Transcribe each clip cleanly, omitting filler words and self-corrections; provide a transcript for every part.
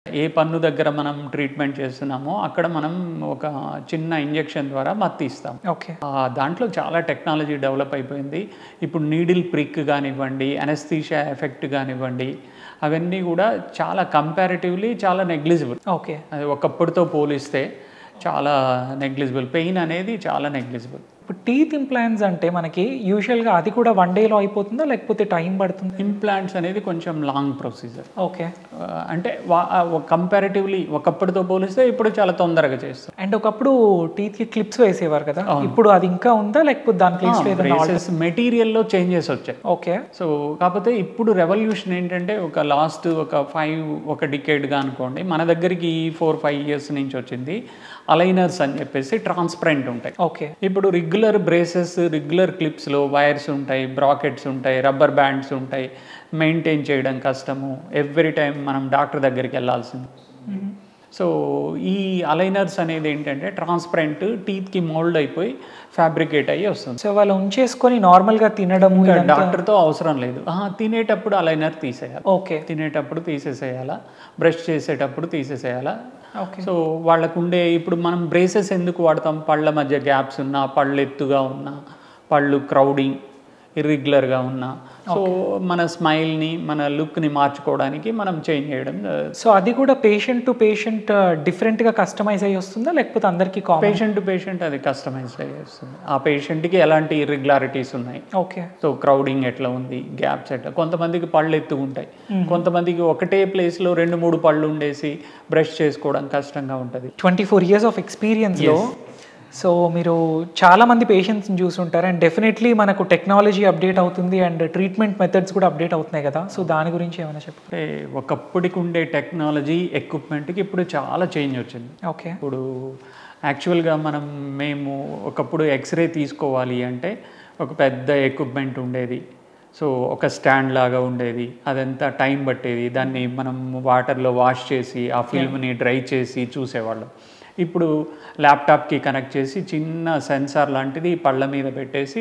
ఏ పన్ను దగ్గర మనం ట్రీట్మెంట్ చేస్తున్నామో అక్కడ మనం ఒక చిన్న ఇంజెక్షన్ ద్వారా మత్తు ఇస్తాం. ఓకే. దాంట్లో చాలా టెక్నాలజీ డెవలప్ అయిపోయింది. ఇప్పుడు నీడిల్ ప్రిక్ గానివ్వండి, అనస్థీషియా ఎఫెక్ట్ గానివ్వండి, అవన్నీ కూడా చాలా కంపారిటివ్‌లీ చాలా నెగ్లిజిబుల్. ఓకే. అది ఒకప్పటితో పోలిస్తే చాలా నెగ్లిజిబుల్. పెయిన్ అనేది చాలా నెగ్లిజిబుల్. ఇప్పుడు టీత్ ఇంప్లాంట్స్ అంటే మనకి యూజువల్‌గా అది కూడా 1 డేలో అయిపోతుందా? లేకపోతే టైం పడుతుందా? ఇంప్లాంట్స్ అనేది కొంచెం లాంగ్ ప్రొసీజర్. ఓకే. అంటే కంపారిటివ్‌లీ ఒకప్పటితో పోలిస్తే ఇప్పుడు చాలా తొందరగా చేస్తారు. అండ్ ఒకప్పుడు టీత్‌కి క్లిప్స్ వేసేవారు కదా! ఇప్పుడు అది ఇంకా ఉందా? లేకపోతే దాని ప్లేస్‌లో ఏదైనా బ్రేసెస్ మెటీరియల్‌లో చేంజెస్ వచ్చాయి. ఓకే. సో కాకపోతే ఇప్పుడు రెవల్యూషన్ ఏంటంటే ఒక 5 డికేడ్‌గా అనుకోండి, మన దగ్గరికి 4, 5 ఇయర్స్ నుంచి వచ్చింది అలైనర్స్ అని చెప్పేసి ట్రాన్స్పరెంట్ ఉంటాయి. ఓకే. ఇప్పుడు రెగ్యులర్ బ్రేసెస్, రెగ్యులర్ క్లిప్స్‌లో వైర్స్ ఉంటాయి, బ్రాకెట్స్ ఉంటాయి, రబ్బర్ బ్యాండ్స్ ఉంటాయి. మెయింటైన్ చేయడం కష్టము. ఎవ్రీ టైం మనం డాక్టర్ దగ్గరికి వెళ్ళాల్సింది. సో ఈ అలైనర్స్ అనేది ఏంటంటే ట్రాన్స్పరెంట్, టీత్‌కి మోల్డ్ అయిపోయి ఫ్యాబ్రికేట్ అయ్యి వస్తుంది. సో వాళ్ళు ఉంచేసుకొని నార్మల్‌గా తినడము డాక్టర్‌తో అవసరం లేదు. తినేటప్పుడు అలైనర్ తీసేయాలి. ఓకే. తినేటప్పుడు తీసేసేయాలా, బ్రష్ చేసేటప్పుడు తీసేసేయాలా. ఓకే. సో వాళ్ళకుండే ఇప్పుడు మనం బ్రేసెస్ ఎందుకు వాడతాం? పళ్ళ మధ్య గ్యాప్స్ ఉన్నా, పళ్ళు ఎత్తుగా ఉన్నా, పళ్ళు క్రౌడింగ్ ఇర్రెగ్యులర్‌గా ఉన్నా, సో మన స్మైల్‌ని, మన లుక్‌ని మార్చుకోవడానికి మనం చేంజ్ చేయడం. సో అది కూడా పేషెంట్ టు పేషెంట్ డిఫరెంట్‌గా కస్టమైజ్ అయ్యి వస్తుందా? లేకపోతే అందరికీ కామన్? పేషెంట్ టు పేషెంట్ అది కస్టమైజ్డ్ అయ్యి వస్తుంది. ఆ పేషెంట్‌కి ఎలాంటి ఇర్రెగ్యులారిటీస్ ఉన్నాయి, ఓకే. సో క్రౌడింగ్ ఎట్లా ఉంది, గ్యాప్స్ ఎట్లా, కొంతమందికి పళ్ళు ఎత్తుగా ఉంటాయి, కొంతమందికి ఒకటే ప్లేస్‌లో 2, 3 పళ్ళు ఉండేసి బ్రష్ చేసుకోవడం కష్టంగా ఉంటుంది. 24 ఇయర్స్ ఆఫ్ ఎక్స్‌పీరియన్స్‌లో సో మీరు చాలామంది పేషెంట్స్ని చూసుంటారు అండ్ డెఫినెట్లీ మనకు టెక్నాలజీ అప్డేట్ అవుతుంది అండ్ ట్రీట్మెంట్ మెథడ్స్ కూడా అప్డేట్ అవుతున్నాయి కదా! సో దాని గురించి ఏమైనా చెప్పండి. అంటే ఒకప్పటికి ఉండే టెక్నాలజీ ఎక్విప్మెంట్కి ఇప్పుడు చాలా చేంజ్ వచ్చింది. ఓకే. ఇప్పుడు యాక్చువల్గా మేము ఒకప్పుడు ఎక్స్రే తీసుకోవాలి అంటే ఒక పెద్ద ఎక్విప్మెంట్ ఉండేది. సో ఒక స్టాండ్ లాగా ఉండేది, అదంతా టైం పట్టేది. దాన్ని మనం వాటర్లో వాష్ చేసి ఆ ఫిల్మ్ని డ్రై చేసి చూసేవాళ్ళం. ఇప్పుడు ల్యాప్టాప్కి కనెక్ట్ చేసి చిన్న సెన్సార్ లాంటిది పళ్ళ మీద పెట్టేసి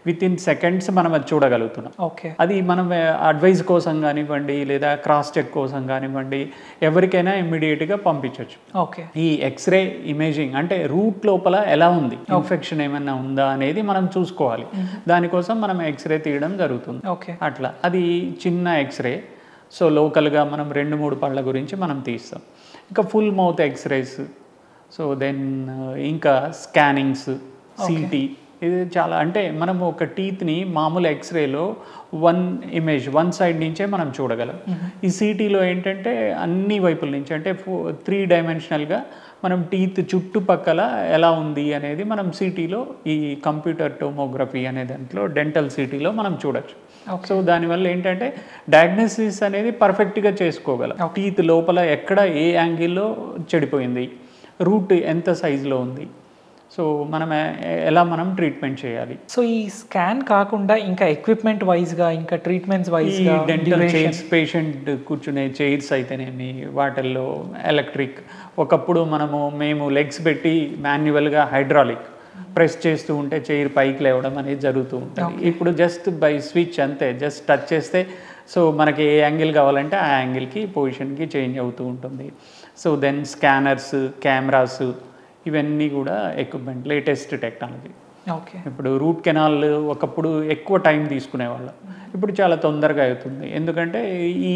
వితిన్ సెకండ్స్ మనం అది చూడగలుగుతున్నాం. ఓకే. అది మనం అడ్వైస్ కోసం కానివ్వండి, లేదా క్రాస్ చెక్ కోసం కానివ్వండి, ఎవరికైనా ఇమ్మీడియట్గా పంపించవచ్చు. ఓకే. ఈ ఎక్స్రే ఇమేజింగ్ అంటే రూట్ లోపల ఎలా ఉంది, ఇన్ఫెక్షన్ ఏమైనా ఉందా అనేది మనం చూసుకోవాలి. దానికోసం మనం ఎక్స్రే తీయడం జరుగుతుంది. ఓకే. అట్లా అది చిన్న ఎక్స్రే. సో లోకల్గా మనం 2, 3 పళ్ళ గురించి మనం తీస్తాం. ఇంకా full mouth X-rays, so then ఇంకా స్కానింగ్స్, సిటీ, ఇది చాలా. అంటే మనం ఒక టీత్ని మామూలు ఎక్స్రేలో వన్ సైడ్ నుంచే మనం చూడగలం. ఈ సిటీలో ఏంటంటే అన్ని వైపుల నుంచి, అంటే 3 డైమెన్షనల్గా మనం టీత్ చుట్టుపక్కల ఎలా ఉంది అనేది మనం సిటీలో, ఈ కంప్యూటర్ టోమోగ్రఫీ అనే దాంట్లో డెంటల్ సిటీలో మనం చూడొచ్చు. సో దానివల్ల ఏంటంటే డయాగ్నోసిస్ అనేది పర్ఫెక్ట్గా చేసుకోగలం. టీత్ లోపల ఎక్కడ ఏ యాంగిల్లో చెడిపోయింది, రూట్ ఎంత సైజులో ఉంది, సో మనం ట్రీట్మెంట్ చేయాలి. సో ఈ స్కాన్ కాకుండా ఇంకా ఎక్విప్మెంట్ వైజ్గా, ఇంకా ట్రీట్మెంట్స్ వైజ్గా డెంటల్ చైర్స్, పేషెంట్ కూర్చునే చైర్స్ అయితేనేమి, వాటిల్లో ఎలక్ట్రిక్. ఒకప్పుడు మేము లెగ్స్ పెట్టి మాన్యువల్గా హైడ్రాలిక్ ప్రెస్ చేస్తూ ఉంటే చైర్ పైకి లేవడం అనేది జరుగుతూ ఉంటుంది. ఇప్పుడు జస్ట్ బై స్విచ్ అంతే, జస్ట్ టచ్ చేస్తే సో మనకి ఏ యాంగిల్ కావాలంటే ఆ యాంగిల్కి, పొజిషన్కి చేంజ్ అవుతూ ఉంటుంది. సో దెన్ స్కానర్స్, కెమెరాస్, ఇవన్నీ కూడా ఎక్విప్మెంట్, లేటెస్ట్ టెక్నాలజీ. ఓకే. ఇప్పుడు రూట్ కెనాల్ ఒకప్పుడు ఎక్కువ టైం తీసుకునేవాళ్ళం, ఇప్పుడు చాలా తొందరగా అవుతుంది, ఎందుకంటే ఈ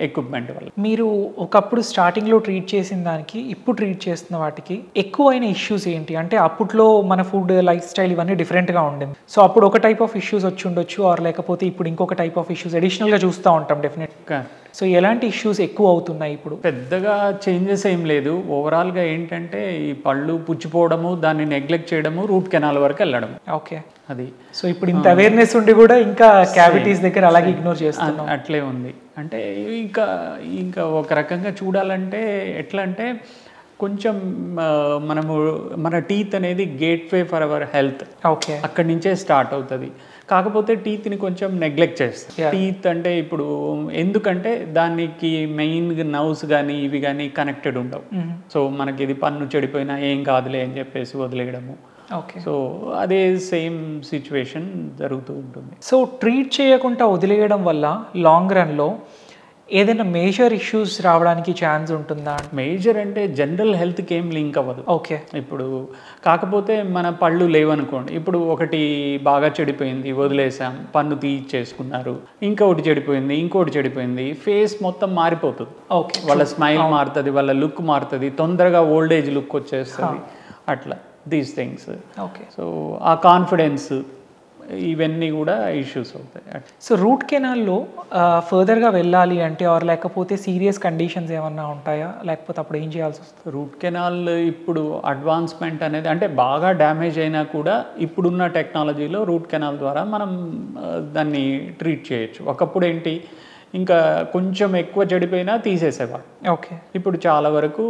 ఎక్విప్మెంట్ వల్ల. మీరు ఒకప్పుడు స్టార్టింగ్లో ట్రీట్ చేసిన దానికి ఇప్పుడు ట్రీట్ చేస్తున్న వాటికి ఎక్కువైన ఇష్యూస్ ఏంటి? అంటే అప్పట్లో మన ఫుడ్, లైఫ్ స్టైల్ ఇవన్నీ డిఫరెంట్గా ఉండింది. సో అప్పుడు ఒక టైప్ ఆఫ్ ఇష్యూస్ వచ్చి ఉండొచ్చు, ఆర్ లేకపోతే ఇప్పుడు ఇంకొక టైప్ ఆఫ్ ఇష్యూస్ అడిషనల్గా చూస్తూ ఉంటాం డెఫినెట్గా. సో ఎలాంటి ఇష్యూస్ ఎక్కువ అవుతున్నాయి ఇప్పుడు? పెద్దగా చేంజెస్ ఏం లేదు. ఓవరాల్గా ఏంటంటే ఈ పళ్ళు పుచ్చిపోవడము, దాన్ని నెగ్లెక్ట్ చేయడము, రూట్ కెనాల్ వరకు వెళ్ళడం. ఓకే. అది సో ఇప్పుడు ఇంత అవేర్నెస్ ఉండి కూడా ఇంకా క్యావిటీస్ దగ్గర అలాగే ఇగ్నోర్ చేస్తున్నాం. అట్లే ఉంది. అంటే ఇంకా ఒక రకంగా చూడాలంటే ఎట్లా అంటే కొంచెం మన టీత్ అనేది gateway for our health. Okay. అక్కడి నుంచే స్టార్ట్ అవుతుంది. కాకపోతే టీత్ని కొంచెం నెగ్లెక్ట్ చేస్తాం. టీత్ అంటే ఇప్పుడు ఎందుకంటే దానికి మెయిన్ నర్వ్స్ కానీ ఇవి కానీ కనెక్టెడ్ ఉండవు. సో మనకి ఇది పన్ను చెడిపోయినా ఏం కాదులే అని చెప్పేసి వదిలేయడము. ఓకే. సో అదే సేమ్ సిచ్యువేషన్ జరుగుతూ ఉంటుంది. సో ట్రీట్ చేయకుండా వదిలేయడం వల్ల లాంగ్ రన్లో ఏదైనా మేజర్ ఇష్యూస్ రావడానికి ఛాన్స్ ఉంటుందా? మేజర్ అంటే జనరల్ హెల్త్కి ఏం లింక్ అవ్వదు. ఓకే. ఇప్పుడు కాకపోతే మన పళ్ళు లేవనుకోండి, ఇప్పుడు ఒకటి బాగా చెడిపోయింది వదిలేసాం, పన్ను తీయించేసుకున్నారు, ఇంకొకటి చెడిపోయింది, ఇంకోటి చెడిపోయింది, ఫేస్ మొత్తం మారిపోతుంది. ఓకే. వాళ్ళ స్మైల్ మారుతుంది, వాళ్ళ లుక్ మారుతుంది, తొందరగా ఓల్డ్ ఏజ్ లుక్ వచ్చేస్తుంది. అట్లా దీస్ థింగ్స్. ఓకే. సో ఆ కాన్ఫిడెన్స్ ఇవన్నీ కూడా ఇష్యూస్ అవుతాయి. సో రూట్ కెనాల్లో ఫర్దర్గా వెళ్ళాలి అంటే ఆర్ లేకపోతే సీరియస్ కండిషన్స్ ఏమన్నా ఉంటాయా, లేకపోతే అప్పుడు ఏం చేయాల్సి వస్తుంది? రూట్ కెనాల్ ఇప్పుడు అడ్వాన్స్మెంట్ అనేది అంటే బాగా డ్యామేజ్ అయినా కూడా ఇప్పుడున్న టెక్నాలజీలో రూట్ కెనాల్ ద్వారా మనం దాన్ని ట్రీట్ చేయొచ్చు. ఒకప్పుడు ఏంటి, ఇంకా కొంచెం ఎక్కువ చెడిపోయినా తీసేసేవాడు. ఓకే. ఇప్పుడు చాలా వరకు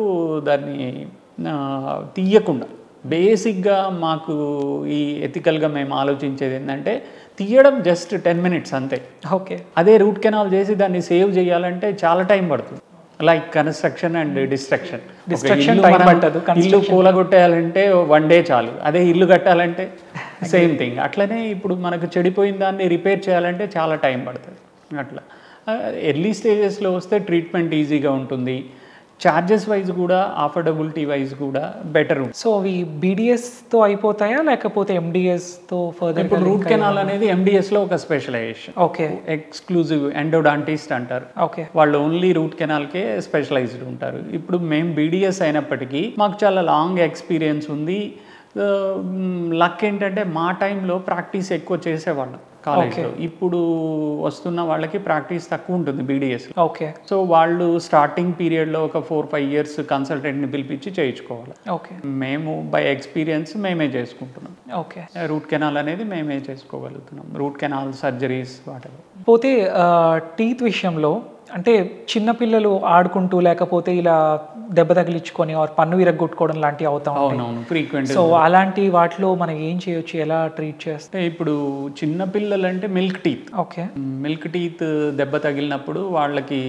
దాన్ని తీయకుండా బేసిక్గా మాకు ఈ ఎథికల్గా మేము ఆలోచించేది ఏంటంటే తీయడం జస్ట్ 10 minutes అంతే. ఓకే. అదే రూట్ కెనాల్ చేసి దాన్ని సేవ్ చేయాలంటే చాలా టైం పడుతుంది. Like construction and destruction. ఇల్లు కూలగొట్టేయాలంటే 1 day చాలు, అదే ఇల్లు కట్టాలంటే సేమ్ థింగ్. అట్లనే ఇప్పుడు మనకు చెడిపోయిన దాన్ని రిపేర్ చేయాలంటే చాలా టైం పడుతుంది. అట్లా ఎర్లీ స్టేజెస్లో వస్తే ట్రీట్మెంట్ ఈజీగా ఉంటుంది. చార్జెస్ వైజ్ కూడా అఫోర్డబిలిటీ వైజ్ కూడా బెటర్ ఉంటుంది. సో అవి బీడీఎస్తో అయిపోతాయా లేకపోతే ఎండిఎస్తో ఫర్దర్? ఇప్పుడు రూట్ కెనాల్ అనేది ఎండిఎస్లో ఒక స్పెషలైజేషన్. ఓకే. ఎక్స్క్లూజివ్ ఎండోడాంటిస్ట్ అంటారు. ఓకే. వాళ్ళు ఓన్లీ రూట్ కెనాల్కే స్పెషలైజ్డ్ ఉంటారు. ఇప్పుడు మేము బీడీఎస్ అయినప్పటికీ మాకు చాలా లాంగ్ ఎక్స్పీరియన్స్ ఉంది. లక్ ఏంటంటే మా టైంలో ప్రాక్టీస్ ఎక్కువ చేసేవాళ్ళం కాలేజ్లో. ఇప్పుడు వస్తున్న వాళ్ళకి ప్రాక్టీస్ తక్కువ ఉంటుంది బీడీఎస్. ఓకే. సో వాళ్ళు స్టార్టింగ్ పీరియడ్లో ఒక 4-5 years కన్సల్టెంట్ని పిలిపించి చేయించుకోవాలి. ఓకే. మేము బై ఎక్స్పీరియన్స్ మేమే చేసుకుంటున్నాం. ఓకే. రూట్ కెనాల్ అనేది మేమే చేసుకోగలుగుతున్నాం. రూట్ కెనాల్ సర్జరీస్ వాటి పోతే టీత్ విషయంలో అంటే చిన్నపిల్లలు ఆడుకుంటూ లేకపోతే ఇలా దెబ్బ తగిలించుకొని పన్ను విరగొట్టుకోవడం లాంటివి అవుతా ఉంటాయి ఫ్రీక్వెంట్. సో అలాంటి వాటిలో మనం ఏం చేయొచ్చు, ఎలా ట్రీట్ చేస్తే? ఇప్పుడు చిన్నపిల్లలు అంటే milk teeth. Okay. Milk teeth దెబ్బ తగిలినప్పుడు వాళ్ళకి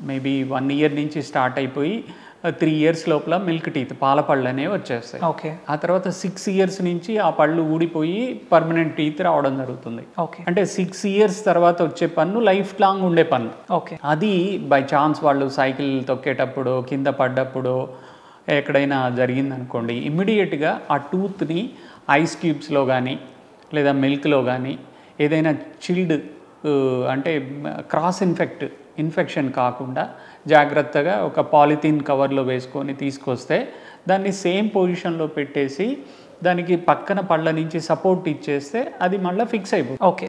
మేబీ 1 year నుంచి స్టార్ట్ అయిపోయి 3 years లోపల మిల్క్ టీత్ పాల పళ్ళు అనేవి వచ్చేస్తాయి. ఓకే. ఆ తర్వాత 6 years నుంచి ఆ పళ్ళు ఊడిపోయి పర్మనెంట్ టీత్ రావడం జరుగుతుంది. ఓకే. అంటే 6 years తర్వాత వచ్చే పన్ను లైఫ్ లాంగ్ ఉండే పన్ను. ఓకే. అది బై ఛాన్స్ వాళ్ళు సైకిల్ తొక్కేటప్పుడు కింద పడ్డప్పుడు ఎక్కడైనా జరిగిందనుకోండి, ఇమ్మీడియట్గా ఆ టూత్ని ఐస్ క్యూబ్స్లో కానీ లేదా మిల్క్లో కానీ ఏదైనా చిల్డ్ అంటే క్రాస్ ఇన్ఫెక్షన్ కాకుండా జాగ్రత్తగా ఒక పాలిథీన్ కవర్లో వేసుకొని తీసుకొస్తే దాన్ని సేమ్ పొజిషన్లో పెట్టేసి దానికి పక్కన పళ్ళ నుంచి సపోర్ట్ ఇచ్చేస్తే అది మళ్ళీ ఫిక్స్ అయిపోతుంది. ఓకే.